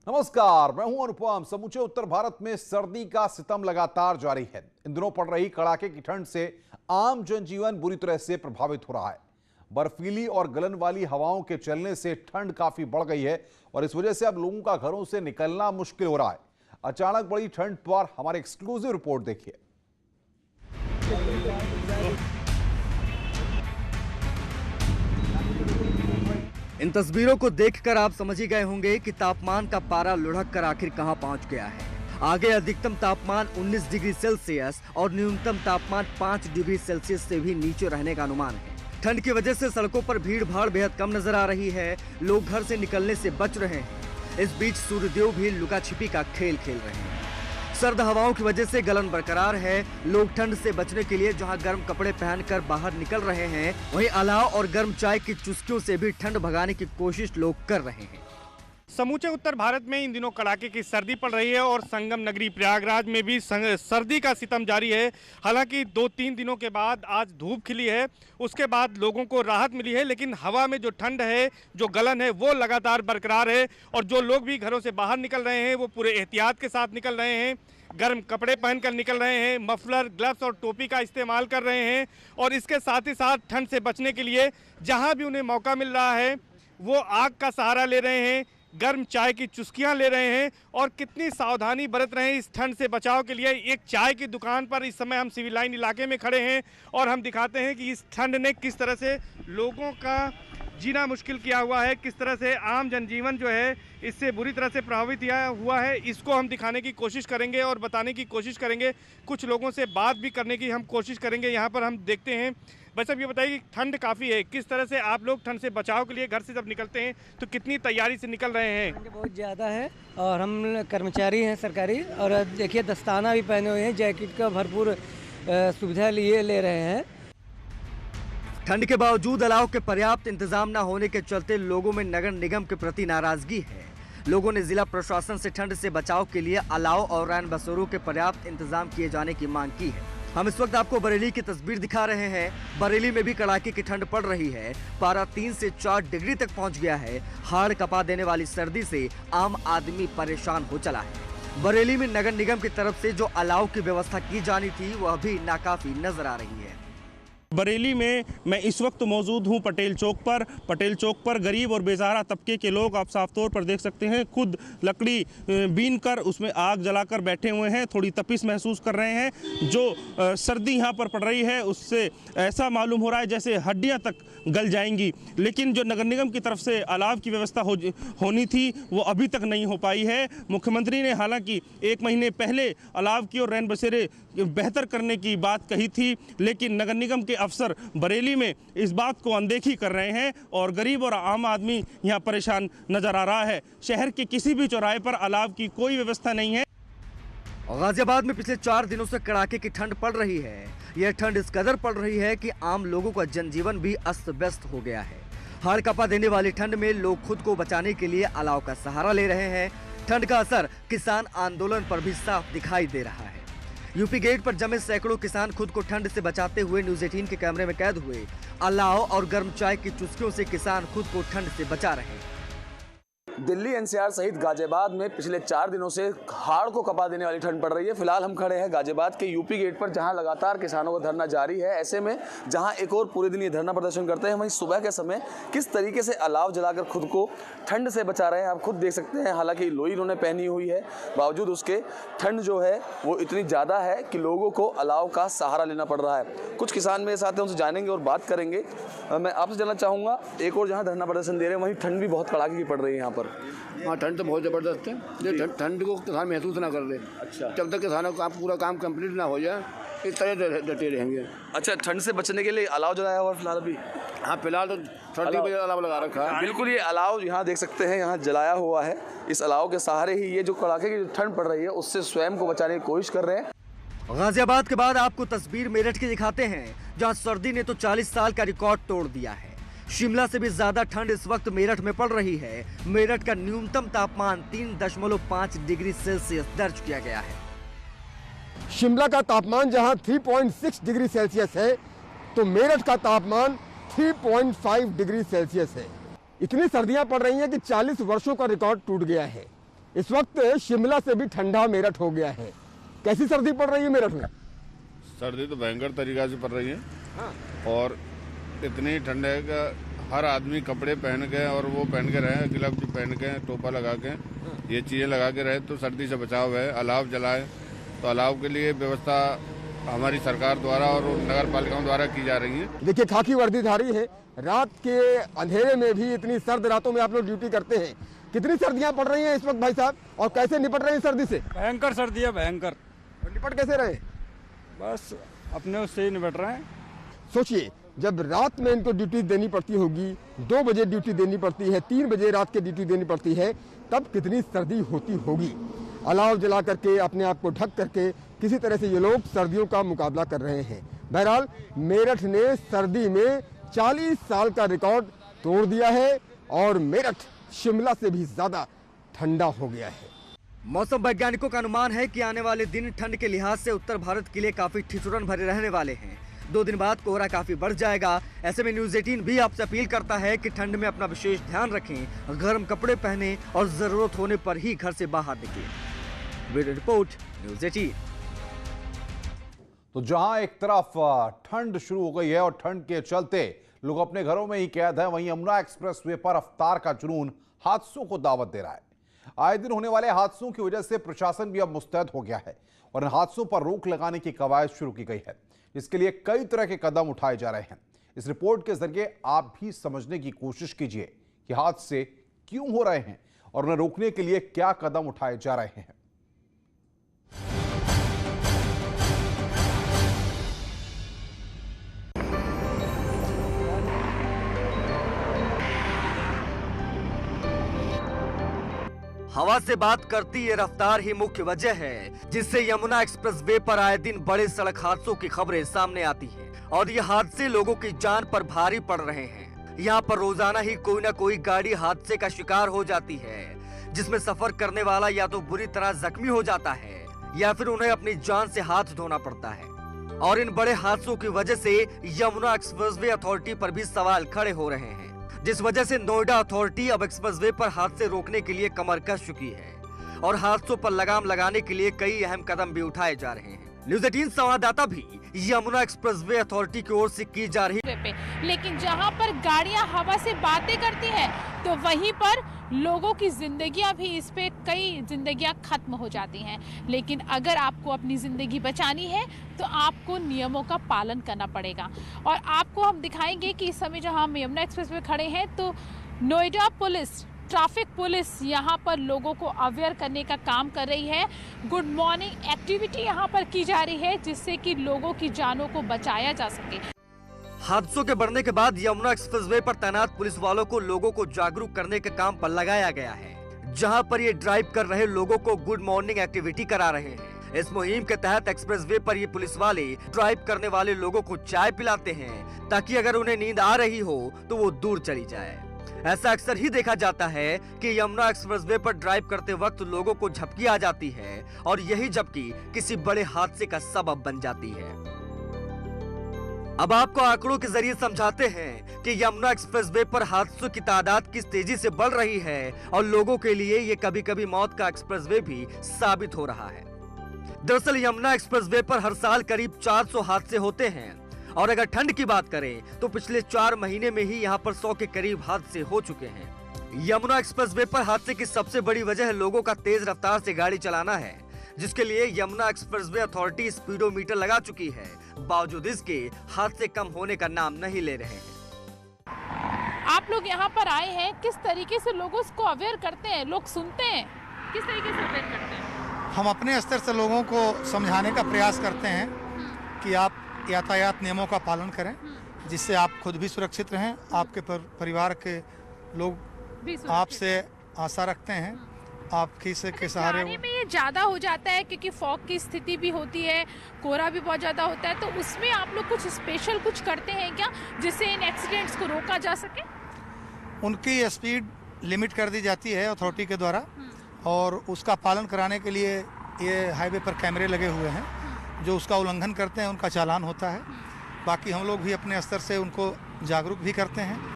नमस्कार, मैं हूं अनुपम। समूचे उत्तर भारत में सर्दी का सितम लगातार जारी है। इन दिनों पड़ रही कड़ाके की ठंड से आम जनजीवन बुरी तरह से प्रभावित हो रहा है। बर्फीली और गलन वाली हवाओं के चलने से ठंड काफी बढ़ गई है और इस वजह से अब लोगों का घरों से निकलना मुश्किल हो रहा है। अचानक बढ़ी ठंड पर हमारी एक्सक्लूसिव रिपोर्ट देखिए। इन तस्वीरों को देखकर आप समझ ही गए होंगे कि तापमान का पारा लुढ़क कर आखिर कहां पहुंच गया है। आगे अधिकतम तापमान 19 डिग्री सेल्सियस और न्यूनतम तापमान 5 डिग्री सेल्सियस से भी नीचे रहने का अनुमान है। ठंड की वजह से सड़कों पर भीड़ भाड़ बेहद कम नजर आ रही है। लोग घर से निकलने से बच रहे हैं। इस बीच सूर्यदेव भी लुका छिपी का खेल खेल रहे हैं। सर्द हवाओं की वजह से गलन बरकरार है। लोग ठंड से बचने के लिए जहां गर्म कपड़े पहनकर बाहर निकल रहे हैं, वहीं अलाव और गर्म चाय की चुस्कियों से भी ठंड भगाने की कोशिश लोग कर रहे हैं। समूचे उत्तर भारत में इन दिनों कड़ाके की सर्दी पड़ रही है और संगम नगरी प्रयागराज में भी सर्दी का सितम जारी है। हालांकि 2-3 दिनों के बाद आज धूप खिली है, उसके बाद लोगों को राहत मिली है, लेकिन हवा में जो ठंड है, जो गलन है, वो लगातार बरकरार है। और जो लोग भी घरों से बाहर निकल रहे हैं वो पूरे एहतियात के साथ निकल रहे हैं। गर्म कपड़े पहनकर निकल रहे हैं, मफलर, ग्लव्स और टोपी का इस्तेमाल कर रहे हैं। और इसके साथ ही साथ ठंड से बचने के लिए जहाँ भी उन्हें मौका मिल रहा है वो आग का सहारा ले रहे हैं, गर्म चाय की चुस्कियां ले रहे हैं। और कितनी सावधानी बरत रहे हैं इस ठंड से बचाव के लिए। एक चाय की दुकान पर इस समय हम सिविल लाइन इलाके में खड़े हैं और हम दिखाते हैं कि इस ठंड ने किस तरह से लोगों का जीना मुश्किल किया हुआ है, किस तरह से आम जनजीवन जो है इससे बुरी तरह से प्रभावित हुआ है। इसको हम दिखाने की कोशिश करेंगे और बताने की कोशिश करेंगे। कुछ लोगों से बात भी करने की हम कोशिश करेंगे। यहाँ पर हम देखते हैं। भाई साहब, ये बताइए कि ठंड काफ़ी है, किस तरह से आप लोग ठंड से बचाव के लिए घर से जब निकलते हैं तो कितनी तैयारी से निकल रहे हैं? ठंड बहुत ज़्यादा है और हम कर्मचारी हैं सरकारी, और देखिए दस्ताना भी पहने हुए हैं, जैकेट का भरपूर सुविधा ले रहे हैं। ठंड के बावजूद अलाव के पर्याप्त इंतजाम न होने के चलते लोगों में नगर निगम के प्रति नाराजगी है। लोगों ने जिला प्रशासन से ठंड से बचाव के लिए अलाव और रैन बसेरों के पर्याप्त इंतजाम किए जाने की मांग की है। हम इस वक्त आपको बरेली की तस्वीर दिखा रहे हैं। बरेली में भी कड़ाके की ठंड पड़ रही है। पारा 3 से 4 डिग्री तक पहुंच गया है। हाड़ कपा देने वाली सर्दी से आम आदमी परेशान हो चला है। बरेली में नगर निगम की तरफ से जो अलाव की व्यवस्था की जानी थी वह भी नाकाफी नजर आ रही है। बरेली में मैं इस वक्त मौजूद हूं पटेल चौक पर गरीब और बेसहारा तबके के लोग आप साफ तौर पर देख सकते हैं, खुद लकड़ी बीन कर उसमें आग जलाकर बैठे हुए हैं। थोड़ी तपिश महसूस कर रहे हैं। जो सर्दी यहां पर पड़ रही है उससे ऐसा मालूम हो रहा है जैसे हड्डियां तक गल जाएंगी। लेकिन जो नगर निगम की तरफ से अलाव की व्यवस्था होनी थी वो अभी तक नहीं हो पाई है। मुख्यमंत्री ने हालांकि 1 महीने पहले अलाव की और रैन बसेरे बेहतर करने की बात कही थी, लेकिन नगर निगम के अफसर बरेली में इस बात को अनदेखी कर रहे हैं और गरीब और आम आदमी यहां परेशान नजर आ रहा है। शहर के किसी भी चौराहे पर अलाव की कोई व्यवस्था नहीं है। गाजियाबाद में पिछले 4 दिनों से कड़ाके की ठंड पड़ रही है। यह ठंड इस कदर पड़ रही है कि आम लोगों का जनजीवन भी अस्त व्यस्त हो गया है। हाड़ कपा देने वाली ठंड में लोग खुद को बचाने के लिए अलाव का सहारा ले रहे हैं। ठंड का असर किसान आंदोलन पर भी साफ दिखाई दे रहा है। यूपी गेट पर जमे सैकड़ों किसान खुद को ठंड से बचाते हुए न्यूज़ 18 के कैमरे में कैद हुए। अलाव और गर्म चाय की चुस्कियों से किसान खुद को ठंड से बचा रहे हैं। दिल्ली एनसीआर सहित गाजियाबाद में पिछले 4 दिनों से हाड़ को कपा देने वाली ठंड पड़ रही है। फिलहाल हम खड़े हैं गाजियाबाद के यूपी गेट पर, जहां लगातार किसानों का धरना जारी है। ऐसे में जहां एक और पूरे दिन ये धरना प्रदर्शन करते हैं, वहीं सुबह के समय किस तरीके से अलाव जलाकर खुद को ठंड से बचा रहे हैं आप खुद देख सकते हैं। हालांकि लोई इन्होंने पहनी हुई है, बावजूद उसके ठंड जो है वो इतनी ज़्यादा है कि लोगों को अलाव का सहारा लेना पड़ रहा है। कुछ किसान मेरे साथ हैं, उनसे जानेंगे और बात करेंगे। मैं आपसे जानना चाहूँगा, एक और जहाँ धरना प्रदर्शन दे रहे हैं वहीं ठंड भी बहुत कड़ाके की पड़ रही है यहाँ पर। हाँ, ठंड तो बहुत ज़बरदस्त है। जो ठंड को किसान महसूस ना कर ले, अच्छा, जब तक किसानों का पूरा काम कंप्लीट ना हो जाए इस तरह डटे रहेंगे। अच्छा, ठंड से बचने के लिए अलाव जलाया हुआ फिलहाल अभी? हाँ, फिलहाल तो सर्दी पे अलाव लगा रखा है। बिल्कुल, ये अलाव यहाँ देख सकते हैं, यहाँ जलाया हुआ है। इस अलाव के सहारे ही ये जो कड़ाके की ठंड पड़ रही है उससे स्वयं को बचाने की कोशिश कर रहे हैं। गाजियाबाद के बाद आपको तस्वीर मेरठ की दिखाते हैं, जहां सर्दी ने तो 40 साल का रिकॉर्ड तोड़ दिया है। शिमला से भी ज्यादा ठंड इस वक्त मेरठ में पड़ रही है। मेरठ का न्यूनतम तापमान 3.5 डिग्री सेल्सियस दर्ज किया गया है। शिमला का तापमान जहां 3.6 डिग्री सेल्सियस है, तो मेरठ का तापमान 3.5 डिग्री सेल्सियस है। इतनी सर्दियां पड़ रही हैं कि 40 वर्षों का रिकॉर्ड टूट गया है। इस वक्त शिमला से भी ठंडा मेरठ हो गया है। कैसी सर्दी पड़ रही है मेरठ में? सर्दी तो भयंकर तरीका से पड़ रही है। और इतनी ठंड है कि हर आदमी कपड़े पहन के और वो पहन के रहे, ग्लव्स पहन के, टोपा लगा के, ये चीज़ें लगा के रहे तो सर्दी से बचाव है। अलाव जलाए तो अलाव के लिए व्यवस्था हमारी सरकार द्वारा और नगर पालिकाओं द्वारा की जा रही है। देखिए खाकी वर्दीधारी है, रात के अंधेरे में भी इतनी सर्द रातों में आप लोग ड्यूटी करते हैं। कितनी सर्दियां पड़ रही हैं इस वक्त भाई साहब, और कैसे निपट रहे हैं सर्दी से? भयंकर सर्दी है, भयंकर। और निपट कैसे रहे? बस अपने उससे ही निपट रहे हैं। सोचिए, जब रात में इनको ड्यूटी देनी पड़ती होगी, 2 बजे ड्यूटी देनी पड़ती है, 3 बजे रात की ड्यूटी देनी पड़ती है, तब कितनी सर्दी होती होगी। अलाव जला करके, अपने आप को ढक करके किसी तरह से ये लोग सर्दियों का मुकाबला कर रहे हैं। बहरहाल मेरठ ने सर्दी में 40 साल का रिकॉर्ड तोड़ दिया है और मेरठ शिमला से भी ज्यादा ठंडा हो गया है। मौसम वैज्ञानिकों का अनुमान है कि आने वाले दिन ठंड के लिहाज से उत्तर भारत के लिए काफी ठिठुरन भरे रहने वाले हैं। 2 दिन बाद कोहरा काफी बढ़ जाएगा। ऐसे में न्यूज 18 भी आपसे अपील करता है कि ठंड में अपना विशेष ध्यान रखें, गर्म कपड़े पहने और जरूरत होने पर ही घर से बाहर निकलें। Bureau report, news 18। तो जहां एक तरफ ठंड शुरू हो गई है और ठंड के चलते लोग अपने घरों में ही कैद हैं, वहीं यमुना एक्सप्रेसवे पर रफ्तार का जुनून हादसों को दावत दे रहा है। आए दिन होने वाले हादसों की वजह से प्रशासन भी अब मुस्तैद हो गया है और इन हादसों पर रोक लगाने की कवायद शुरू की गई है। इसके लिए कई तरह के कदम उठाए जा रहे हैं। इस रिपोर्ट के जरिए आप भी समझने की कोशिश कीजिए कि हादसे क्यों हो रहे हैं और उन्हें रोकने के लिए क्या कदम उठाए जा रहे हैं। हवा से बात करती ये रफ्तार ही मुख्य वजह है जिससे यमुना एक्सप्रेसवे पर आए दिन बड़े सड़क हादसों की खबरें सामने आती हैं और ये हादसे लोगों की जान पर भारी पड़ रहे हैं। यहाँ पर रोजाना ही कोई ना कोई गाड़ी हादसे का शिकार हो जाती है, जिसमें सफर करने वाला या तो बुरी तरह जख्मी हो जाता है या फिर उन्हें अपनी जान से हाथ धोना पड़ता है। और इन बड़े हादसों की वजह से यमुना एक्सप्रेसवे अथॉरिटी पर भी सवाल खड़े हो रहे हैं, जिस वजह से नोएडा अथॉरिटी अब एक्सप्रेसवे पर हादसे रोकने के लिए कमर कस चुकी है और हादसों पर लगाम लगाने के लिए कई अहम कदम भी उठाए जा रहे हैं। न्यूज 18 संवाददाता भी यमुना एक्सप्रेसवे अथॉरिटी की ओर से की जा रही पे, लेकिन जहां पर गाड़ियां हवा से बातें करती हैं तो वहीं पर लोगों की जिंदगियां भी, इस पे कई जिंदगियां खत्म हो जाती हैं। लेकिन अगर आपको अपनी जिंदगी बचानी है तो आपको नियमों का पालन करना पड़ेगा। और आपको हम दिखाएंगे कि इस समय जहां हम यमुना एक्सप्रेस पे खड़े हैं तो नोएडा पुलिस, ट्रैफिक पुलिस यहाँ पर लोगों को अवेयर करने का काम कर रही है। गुड मॉर्निंग एक्टिविटी यहाँ पर की जा रही है जिससे कि लोगों की जानों को बचाया जा सके। हादसों के बढ़ने के बाद यमुना एक्सप्रेसवे पर तैनात पुलिस वालों को लोगों को जागरूक करने के काम पर लगाया गया है, जहां पर ये ड्राइव कर रहे लोगों को गुड मॉर्निंग एक्टिविटी करा रहे हैं। इस मुहिम के तहत एक्सप्रेसवे पर ये पुलिस वाले ड्राइव करने वाले लोगों को चाय पिलाते हैं ताकि अगर उन्हें नींद आ रही हो तो वो दूर चली जाए। ऐसा अक्सर ही देखा जाता है कि यमुना एक्सप्रेसवे पर ड्राइव करते वक्त लोगों को झपकी आ जाती है और यही झपकी किसी बड़े हादसे का सबब बन जाती है। अब आपको आंकड़ों के जरिए समझाते हैं कि यमुना एक्सप्रेसवे पर हादसों की तादाद किस तेजी से बढ़ रही है और लोगों के लिए ये कभी कभी मौत का एक्सप्रेसवे भी साबित हो रहा है। दरअसल यमुना एक्सप्रेसवे पर हर साल करीब 400 हादसे होते हैं और अगर ठंड की बात करें तो पिछले 4 महीने में ही यहाँ पर 100 के करीब हादसे हो चुके हैं। यमुना एक्सप्रेसवे पर हादसे की सबसे बड़ी वजह लोगों का तेज रफ्तार से गाड़ी चलाना है, जिसके लिए यमुना एक्सप्रेसवे अथॉरिटी स्पीडोमीटर लगा चुकी है। बावजूद इसके हादसे कम होने का नाम नहीं ले रहे हैं। आप लोग यहाँ पर आए हैं, किस तरीके से लोगों को अवेयर करते हैं? लोग सुनते हैं, किस तरीके से अवेयर करते हैं? हम अपने स्तर से लोगों को समझाने का प्रयास करते हैं कि आप यातायात नियमों का पालन करें, जिससे आप खुद भी सुरक्षित रहें, आपके परिवार के लोग आपसे आशा रखते हैं, आपकी से के सहारे। गाड़ी में ये ज़्यादा हो जाता है क्योंकि फॉग की स्थिति भी होती है, कोहरा भी बहुत ज़्यादा होता है, तो उसमें आप लोग कुछ स्पेशल कुछ करते हैं क्या जिससे इन एक्सीडेंट्स को रोका जा सके? उनकी स्पीड लिमिट कर दी जाती है अथॉरिटी के द्वारा और उसका पालन कराने के लिए ये हाईवे पर कैमरे लगे हुए हैं, जो उसका उल्लंघन करते हैं उनका चालान होता है। बाकी हम लोग भी अपने स्तर से उनको जागरूक भी करते हैं।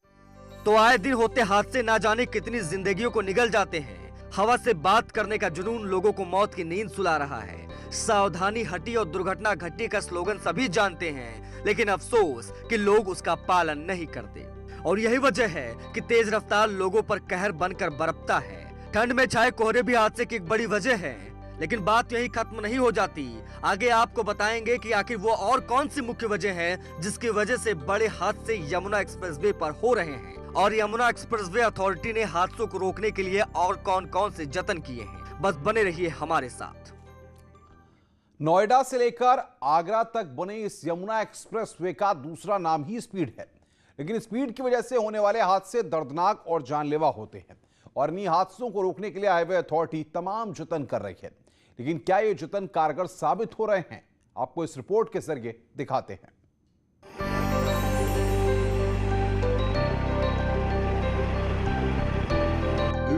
तो आए दिन होते हादसे ना जाने कितनी जिंदगियों को निगल जाते हैं हवा से बात करने का जुनून लोगों को मौत की नींद सुला रहा है। सावधानी हटी और दुर्घटना घटी का स्लोगन सभी जानते हैं, लेकिन अफसोस कि लोग उसका पालन नहीं करते। और यही वजह है कि तेज रफ्तार लोगों पर कहर बनकर बरपता है। ठंड में छाए कोहरे भी हादसे की एक बड़ी वजह है, लेकिन बात यही खत्म नहीं हो जाती। आगे आपको बताएंगे कि आखिर वो और कौन सी मुख्य वजह है जिसकी वजह से बड़े हादसे यमुना एक्सप्रेसवे पर हो रहे हैं, और यमुना एक्सप्रेसवे अथॉरिटी ने हादसों को रोकने के लिए और कौन कौन से जतन किए हैं। बस बने रहिए हमारे साथ। नोएडा से लेकर आगरा तक बने इस यमुना एक्सप्रेसवे का दूसरा नाम ही स्पीड है, लेकिन स्पीड की वजह से होने वाले हादसे दर्दनाक और जानलेवा होते हैं, और इन्हीं हादसों को रोकने के लिए हाईवे अथॉरिटी तमाम जतन कर रही है। लेकिन क्या ये जतन कारगर साबित हो रहे हैं, आपको इस रिपोर्ट के जरिए दिखाते हैं।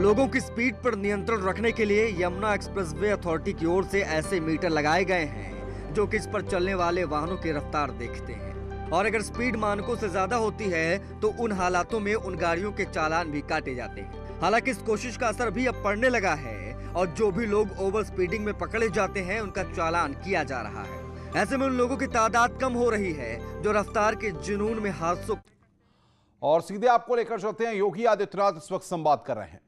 लोगों की स्पीड पर नियंत्रण रखने के लिए यमुना एक्सप्रेसवे अथॉरिटी की ओर से ऐसे मीटर लगाए गए हैं जो कि इस पर चलने वाले वाहनों की रफ्तार देखते हैं, और अगर स्पीड मानकों से ज्यादा होती है तो उन हालातों में उन गाड़ियों के चालान भी काटे जाते हैं। हालांकि इस कोशिश का असर भी अब पड़ने लगा है, और जो भी लोग ओवर स्पीडिंग में पकड़े जाते हैं उनका चालान किया जा रहा है। ऐसे में उन लोगों की तादाद कम हो रही है जो रफ्तार के जुनून में हादसों। और सीधे आपको लेकर चलते हैं, योगी आदित्यनाथ इस वक्त संवाद कर रहे हैं।